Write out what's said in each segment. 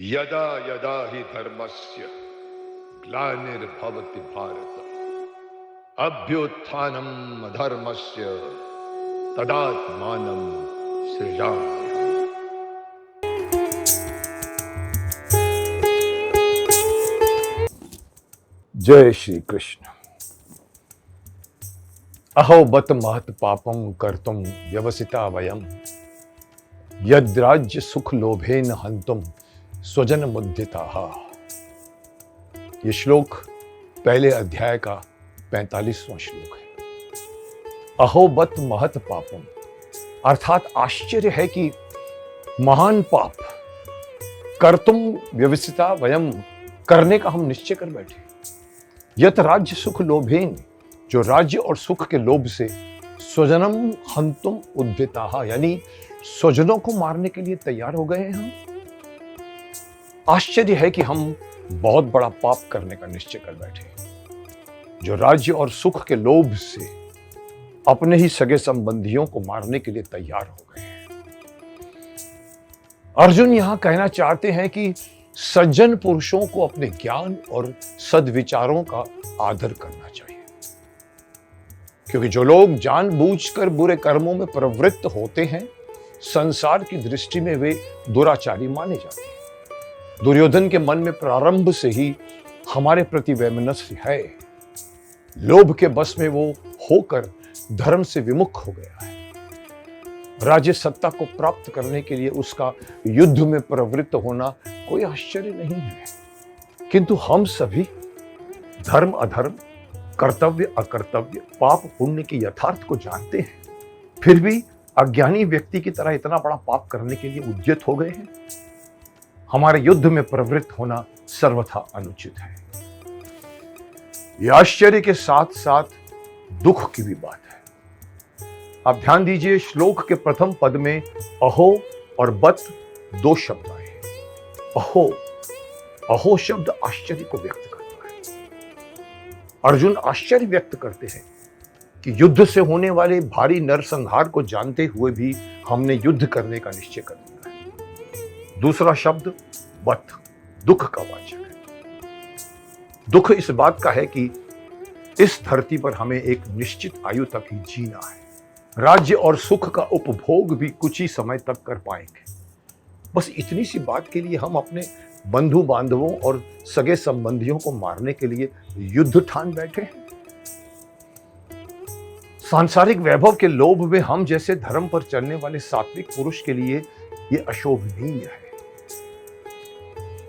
यदा यदा हि धर्मस्य ग्लानिर्भवति भारत अभ्युत्थानम् अधर्मस्य तदात्मानं सृजाम्यहम्। जय श्री कृष्ण। अहो बत महत पापम कर्तुम व्यवसिता वयम यद्राज्य सुख लोभेन हंतुम स्वजन मुद्दिताः। ये श्लोक पहले अध्याय का 45वां श्लोक है। अहो बत महत पापम अर्थात आश्चर्य है कि महान पाप कर्तुम व्यवसिता वयम करने का हम निश्चय कर बैठे। यत राज्य सुख लोभेन जो राज्य और सुख के लोभ से स्वजनम हंतुम उद्यताः यानी स्वजनों को मारने के लिए तैयार हो गए हैं हम। आश्चर्य है कि हम बहुत बड़ा पाप करने का निश्चय कर बैठे जो राज्य और सुख के लोभ से अपने ही सगे संबंधियों को मारने के लिए तैयार हो गए हैं। अर्जुन यहां कहना चाहते हैं कि सज्जन पुरुषों को अपने ज्ञान और सद्विचारों का आदर करना चाहिए, क्योंकि जो लोग जानबूझकर बुरे कर्मों में प्रवृत्त होते हैं संसार की दृष्टि में वे दुराचारी माने जाते हैं। दुर्योधन के मन में प्रारंभ से ही हमारे प्रति वैमनस्य है। लोभ के बस में वो होकर धर्म से विमुख हो गया है। राज्य सत्ता को प्राप्त करने के लिए उसका युद्ध में प्रवृत्त होना कोई आश्चर्य नहीं है। किंतु हम सभी धर्म अधर्म, कर्तव्य अकर्तव्य, पाप पुण्य के यथार्थ को जानते हैं, फिर भी अज्ञानी व्यक्ति की तरह इतना बड़ा पाप करने के लिए उद्यत हो गए हैं। हमारे युद्ध में प्रवृत्त होना सर्वथा अनुचित है। यह आश्चर्य के साथ साथ दुख की भी बात है। आप ध्यान दीजिए, श्लोक के प्रथम पद में अहो और बत दो शब्द आए हैं। अहो शब्द आश्चर्य को व्यक्त करता है। अर्जुन आश्चर्य व्यक्त करते हैं कि युद्ध से होने वाले भारी नरसंहार को जानते हुए भी हमने युद्ध करने का निश्चय कर लिया है। दूसरा शब्द बत दुख का वाचक है। दुख इस बात का है कि इस धरती पर हमें एक निश्चित आयु तक ही जीना है। राज्य और सुख का उपभोग भी कुछ ही समय तक कर पाएंगे। बस इतनी सी बात के लिए हम अपने बंधु बांधवों और सगे संबंधियों को मारने के लिए युद्ध ठान बैठे हैं। सांसारिक वैभव के लोभ में हम जैसे धर्म पर चलने वाले सात्विक पुरुष के लिए यह अशोभनीय है।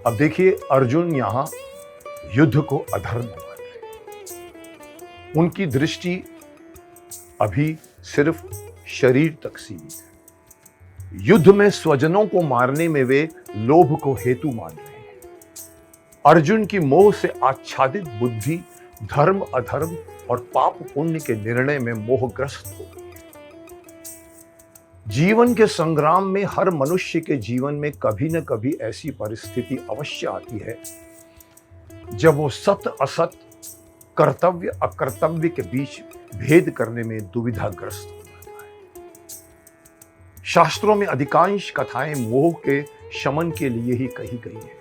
अब देखिए, अर्जुन यहां युद्ध को अधर्म मान रहे हैं। उनकी दृष्टि अभी सिर्फ शरीर तक सीमित है। युद्ध में स्वजनों को मारने में वे लोभ को हेतु मान रहे हैं। अर्जुन की मोह से आच्छादित बुद्धि धर्म अधर्म और पाप पुण्य के निर्णय में मोहग्रस्त हो गई है। जीवन के संग्राम में हर मनुष्य के जीवन में कभी न कभी ऐसी परिस्थिति अवश्य आती है जब वो सत असत, कर्तव्य अकर्तव्य के बीच भेद करने में दुविधाग्रस्त हो जाता है। शास्त्रों में अधिकांश कथाएं मोह के शमन के लिए ही कही गई है,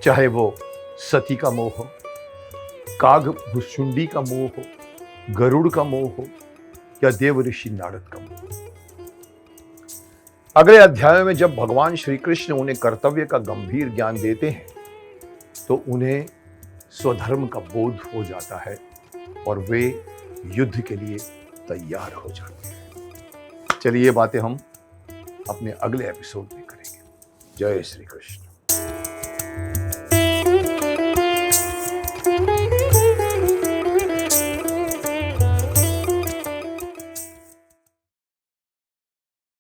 चाहे वो सती का मोह हो, काग भुसुंडी का मोह हो, गरुड़ का मोह हो या देव ऋषि नारद का मोह। अगले अध्याय में जब भगवान श्री कृष्ण उन्हें कर्तव्य का गंभीर ज्ञान देते हैं तो उन्हें स्वधर्म का बोध हो जाता है और वे युद्ध के लिए तैयार हो जाते हैं। चलिए ये बातें हम अपने अगले एपिसोड में करेंगे। जय श्री कृष्ण।